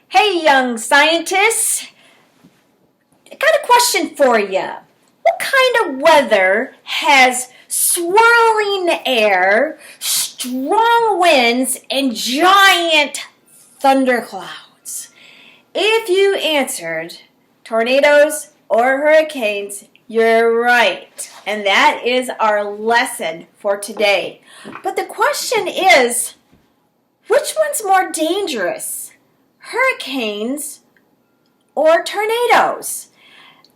Hey, young scientists, I got a question for you. What kind of weather has swirling air, strong winds, and giant thunderclouds? If you answered tornadoes or hurricanes, you're right. And that is our lesson for today. But the question is, which one's more dangerous? Hurricanes or tornadoes?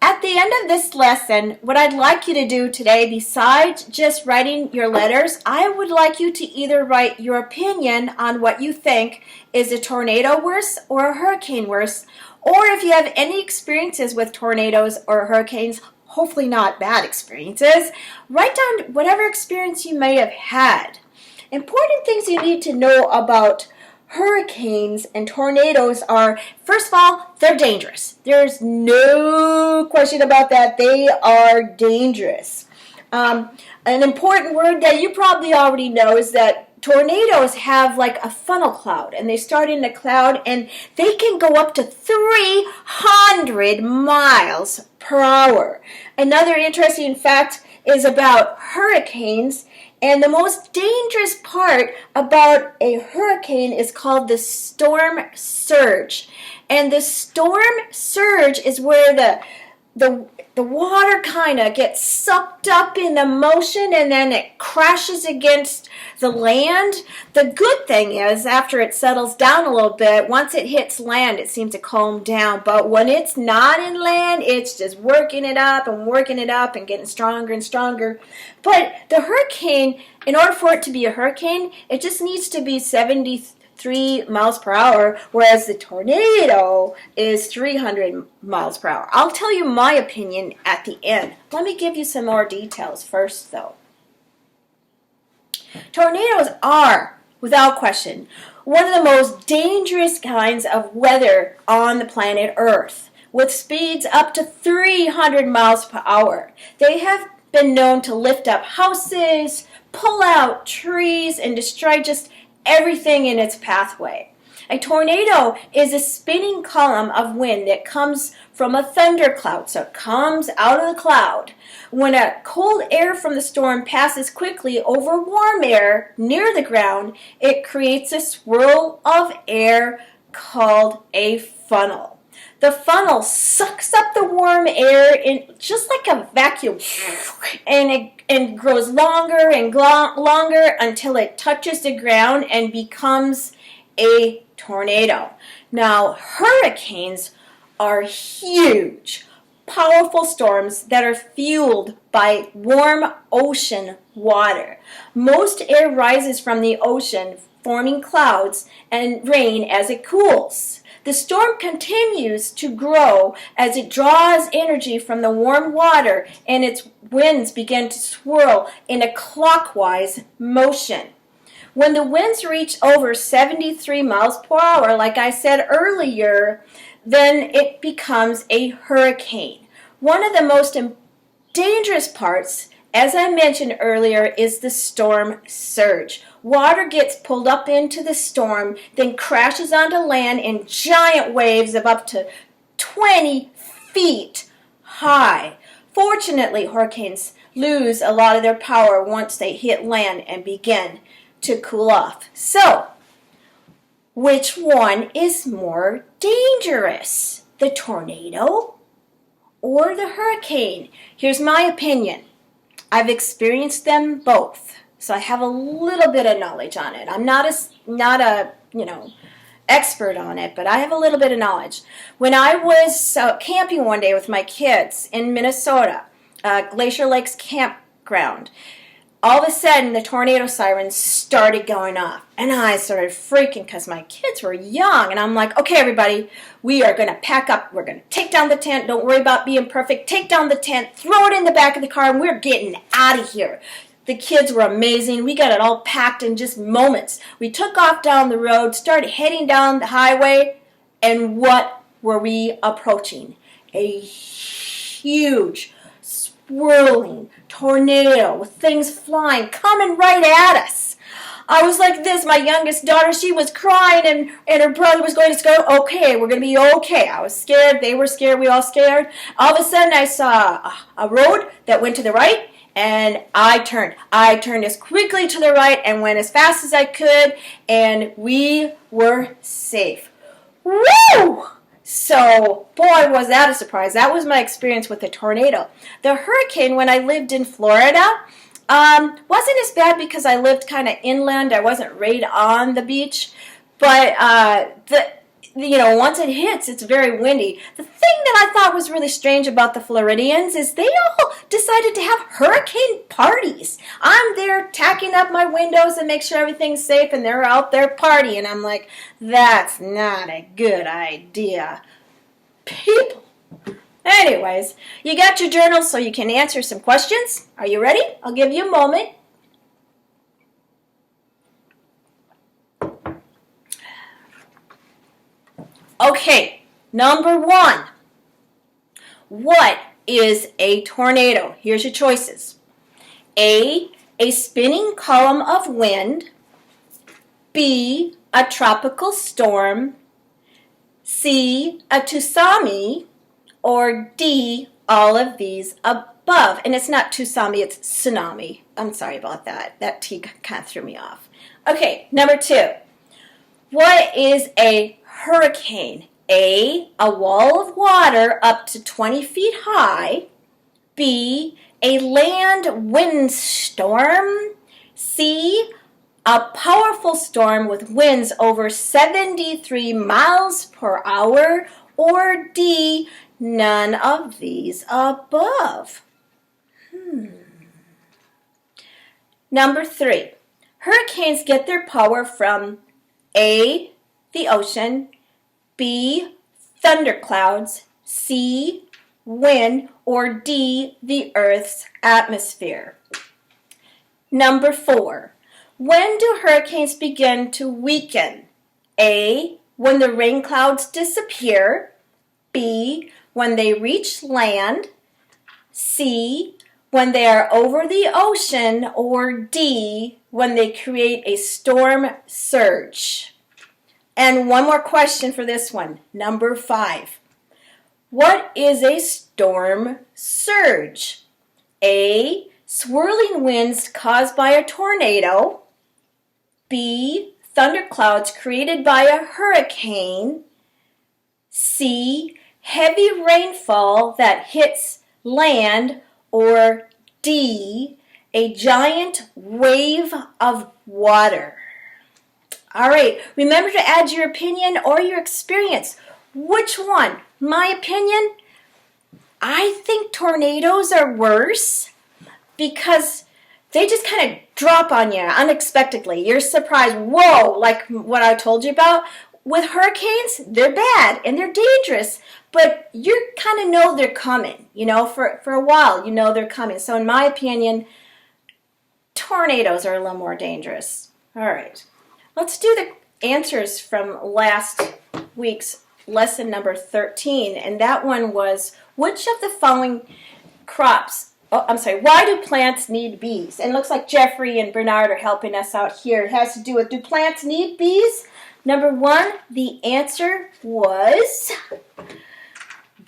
At the end of this lesson, what I'd like you to do today, besides just writing your letters, I would like you to either write your opinion on what you think is a tornado worse or a hurricane worse, or if you have any experiences with tornadoes or hurricanes, hopefully not bad experiences, write down whatever experience you may have had. Important things you need to know about hurricanes and tornadoes are, first of all, they're dangerous. There's no question about that. They are dangerous. An important word that you probably already know is that tornadoes have like a funnel cloud, and they start in a cloud, and they can go up to 300 miles per hour. Another interesting fact is about hurricanes. And the most dangerous part about a hurricane is called the storm surge. And the storm surge is where the water kind of gets sucked up in the motion and then it crashes against the land. The good thing is, after it settles down a little bit, once it hits land, it seems to calm down. But when it's not in land, it's just working it up and getting stronger and stronger. But the hurricane, in order for it to be a hurricane, it just needs to be 73 miles per hour, whereas the tornado is 300 miles per hour. I'll tell you my opinion at the end. Let me give you some more details first, though. Tornadoes are, without question, one of the most dangerous kinds of weather on the planet Earth, with speeds up to 300 miles per hour. They have been known to lift up houses, pull out trees, and destroy just everything in its pathway. A tornado is a spinning column of wind that comes from a thundercloud, so it comes out of the cloud. When a cold air from the storm passes quickly over warm air near the ground, it creates a swirl of air called a funnel. The funnel sucks up the warm air in just like a vacuum, and it grows longer and longer until it touches the ground and becomes a tornado. Now, hurricanes are huge, powerful storms that are fueled by warm ocean water. Most air rises from the ocean, forming clouds and rain as it cools. The storm continues to grow as it draws energy from the warm water, and its winds begin to swirl in a clockwise motion. When the winds reach over 73 miles per hour, like I said earlier, then it becomes a hurricane. One of the most dangerous parts, as I mentioned earlier, is the storm surge. Water gets pulled up into the storm, then crashes onto land in giant waves of up to 20 feet high. Fortunately, hurricanes lose a lot of their power once they hit land and begin to cool off. So, which one is more dangerous? The tornado or the hurricane? Here's my opinion. I've experienced them both, so I have a little bit of knowledge on it. I'm not a expert on it, but I have a little bit of knowledge. When I was camping one day with my kids in Minnesota, Glacial Lakes campground, all of a sudden the tornado sirens started going off, and I started freaking because my kids were young, and I'm like, okay, everybody, we are going to pack up. We're going to take down the tent. Don't worry about being perfect. Take down the tent, throw it in the back of the car, and we're getting out of here. The kids were amazing. We got it all packed in just moments. We took off down the road, started heading down the highway, and what were we approaching? A huge, swirling tornado with things flying, coming right at us. I was like this. My youngest daughter, she was crying, and her brother was going to go, okay, we're going to be okay. I was scared. They were scared. We all scared. All of a sudden, I saw a road that went to the right, and I turned. I turned as quickly to the right and went as fast as I could, and we were safe. Woo! So, boy, was that a surprise. That was my experience with the tornado. The hurricane, when I lived in Florida, wasn't as bad because I lived kind of inland. I wasn't right on the beach. But, once it hits, it's very windy. The thing that I thought was really strange about the Floridians is they all decided to have hurricane parties. I'm there tacking up my windows and make sure everything's safe, and they're out there partying. I'm like, that's not a good idea. People. Anyways, you got your journal so you can answer some questions. Are you ready? I'll give you a moment. Okay, number 1. What is a tornado? Here's your choices. A spinning column of wind. B, a tropical storm. C, a tsunami. Or D, all of these above. And it's not tsunami, it's tsunami. I'm sorry about that. That T kind of threw me off. Okay, number 2. What is a hurricane? A wall of water up to 20 feet high. B, a land windstorm. C, a powerful storm with winds over 73 miles per hour. Or D, none of these above. Number 3. Hurricanes get their power from A, the ocean, B, thunderclouds, C, wind, or D, the Earth's atmosphere. Number 4. When do hurricanes begin to weaken? A, when the rain clouds disappear. B, when they reach land. C, when they are over the ocean. Or D, when they create a storm surge. And one more question for this one, number 5. What is a storm surge? A, swirling winds caused by a tornado. B, thunderclouds created by a hurricane. C, heavy rainfall that hits land. Or D, a giant wave of water. All right, remember to add your opinion or your experience. Which one? My opinion, I think tornadoes are worse because they just kind of drop on you unexpectedly. You're surprised, whoa, like what I told you about. With hurricanes, they're bad and they're dangerous, but you kind of know they're coming. For a while, you know they're coming. So in my opinion, tornadoes are a little more dangerous. All right. Let's do the answers from last week's lesson number 13, and that one was, which of the following why do plants need bees? And it looks like Jeffrey and Bernard are helping us out here. It has to do with, do plants need bees? Number 1, the answer was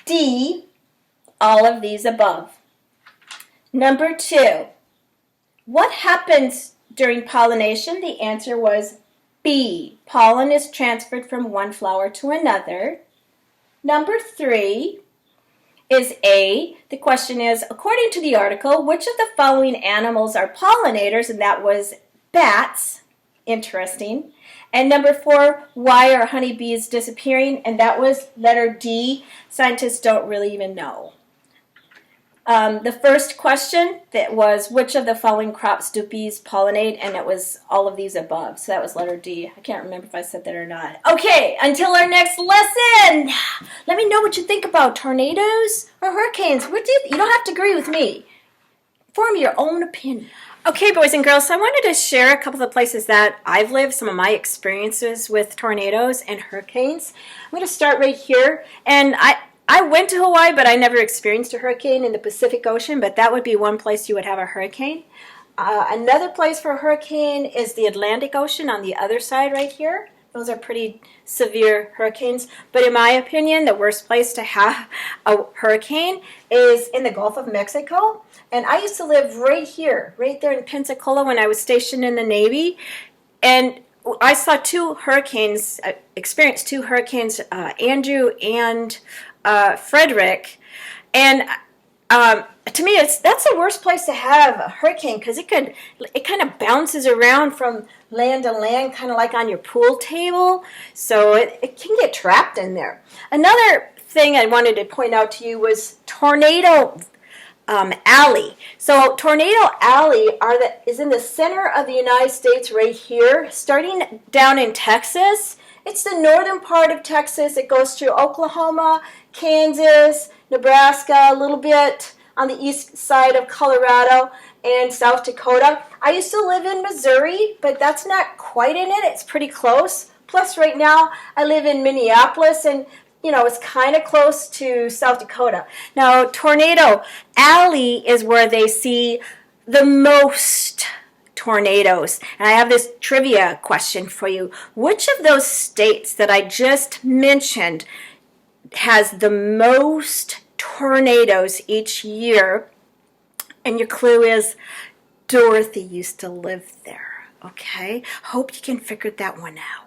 D, all of these above. Number 2, what happens during pollination? The answer was B, pollen is transferred from one flower to another. Number 3 is A. The question is, according to the article, which of the following animals are pollinators? And that was bats. Interesting. And number 4, why are honeybees disappearing? And that was letter D. Scientists don't really even know. The first question that was, which of the following crops do bees pollinate? And it was all of these above. So that was letter D. I can't remember if I said that or not. Okay, until our next lesson. Let me know what you think about tornadoes or hurricanes. You don't have to agree with me. Form your own opinion. Okay, boys and girls, so I wanted to share a couple of places that I've lived, some of my experiences with tornadoes and hurricanes. I'm going to start right here. And I went to Hawaii, but I never experienced a hurricane in the Pacific Ocean, but that would be one place you would have a hurricane. Another place for a hurricane is the Atlantic Ocean on the other side right here. Those are pretty severe hurricanes. But in my opinion, the worst place to have a hurricane is in the Gulf of Mexico. And I used to live right here, right there in Pensacola when I was stationed in the Navy. And I saw experienced two hurricanes, Andrew and Frederick. And to me, that's the worst place to have a hurricane because it kind of bounces around from land to land, kind of like on your pool table. So it can get trapped in there. Another thing I wanted to point out to you was Tornado Alley. So Tornado Alley is in the center of the United States right here, starting down in Texas. It's the northern part of Texas. It goes through Oklahoma, Kansas, Nebraska, a little bit on the east side of Colorado, and South Dakota. I used to live in Missouri, but that's not quite in it. It's pretty close. Plus, right now, I live in Minneapolis, and it's kind of close to South Dakota. Now, Tornado Alley is where they see the most tornadoes. And I have this trivia question for you. Which of those states that I just mentioned has the most tornadoes each year? And your clue is Dorothy used to live there. Okay? Hope you can figure that one out.